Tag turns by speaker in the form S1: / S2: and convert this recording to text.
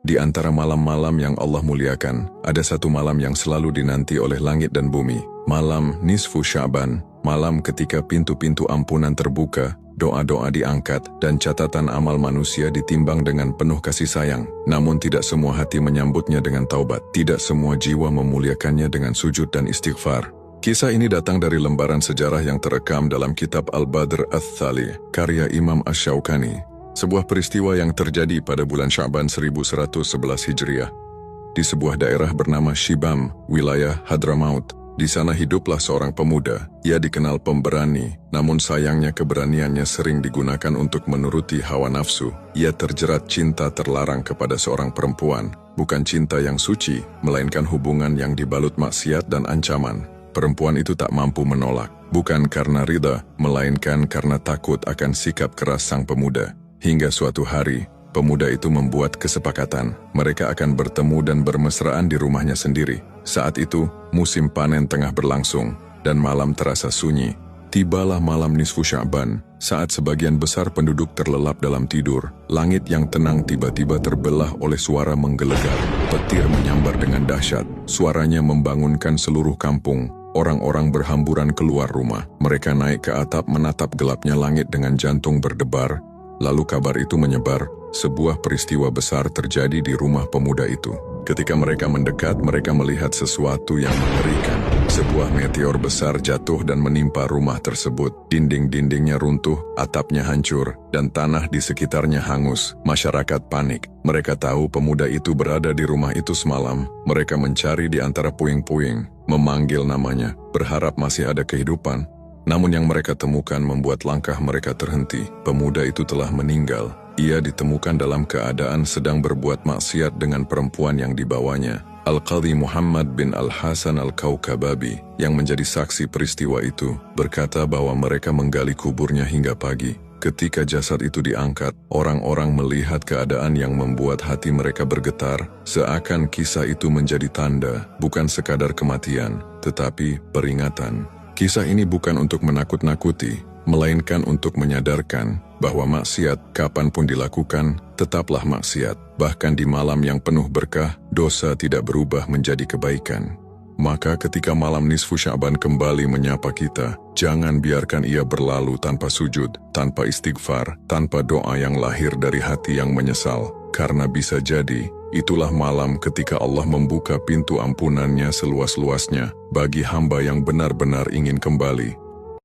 S1: Di antara malam-malam yang Allah muliakan, ada satu malam yang selalu dinanti oleh langit dan bumi. Malam Nisfu Sya'ban, malam ketika pintu-pintu ampunan terbuka, doa-doa diangkat, dan catatan amal manusia ditimbang dengan penuh kasih sayang. Namun tidak semua hati menyambutnya dengan taubat. Tidak semua jiwa memuliakannya dengan sujud dan istighfar. Kisah ini datang dari lembaran sejarah yang terekam dalam kitab Al-Badr Ats-Tsali, karya Imam Asy-Syaukani. Sebuah peristiwa yang terjadi pada bulan Sya'ban 1111 Hijriah. Di sebuah daerah bernama Shibam, wilayah Hadramaut. Di sana hiduplah seorang pemuda. Ia dikenal pemberani, namun sayangnya keberaniannya sering digunakan untuk menuruti hawa nafsu. Ia terjerat cinta terlarang kepada seorang perempuan. Bukan cinta yang suci, melainkan hubungan yang dibalut maksiat dan ancaman. Perempuan itu tak mampu menolak, bukan karena ridha, melainkan karena takut akan sikap keras sang pemuda. Hingga suatu hari, pemuda itu membuat kesepakatan. Mereka akan bertemu dan bermesraan di rumahnya sendiri. Saat itu, musim panen tengah berlangsung, dan malam terasa sunyi. Tibalah malam Nisfu Sya'ban, saat sebagian besar penduduk terlelap dalam tidur. Langit yang tenang tiba-tiba terbelah oleh suara menggelegar. Petir menyambar dengan dahsyat. Suaranya membangunkan seluruh kampung. Orang-orang berhamburan keluar rumah. Mereka naik ke atap menatap gelapnya langit dengan jantung berdebar. Lalu kabar itu menyebar, sebuah peristiwa besar terjadi di rumah pemuda itu. Ketika mereka mendekat, mereka melihat sesuatu yang mengerikan. Sebuah meteor besar jatuh dan menimpa rumah tersebut. Dinding-dindingnya runtuh, atapnya hancur, dan tanah di sekitarnya hangus. Masyarakat panik. Mereka tahu pemuda itu berada di rumah itu semalam. Mereka mencari di antara puing-puing, memanggil namanya, berharap masih ada kehidupan. Namun yang mereka temukan membuat langkah mereka terhenti. Pemuda itu telah meninggal. Ia ditemukan dalam keadaan sedang berbuat maksiat dengan perempuan yang dibawanya. Al-Qadhi Muhammad bin Al-Hasan Al-Kaukababi, yang menjadi saksi peristiwa itu, berkata bahwa mereka menggali kuburnya hingga pagi. Ketika jasad itu diangkat, orang-orang melihat keadaan yang membuat hati mereka bergetar, seakan kisah itu menjadi tanda, bukan sekadar kematian, tetapi peringatan. Kisah ini bukan untuk menakut-nakuti, melainkan untuk menyadarkan bahwa maksiat kapanpun dilakukan, tetaplah maksiat. Bahkan di malam yang penuh berkah, dosa tidak berubah menjadi kebaikan. Maka ketika malam Nisfu Sya'ban kembali menyapa kita, jangan biarkan ia berlalu tanpa sujud, tanpa istighfar, tanpa doa yang lahir dari hati yang menyesal. Karena bisa jadi, itulah malam ketika Allah membuka pintu ampunannya seluas-luasnya bagi hamba yang benar-benar ingin kembali.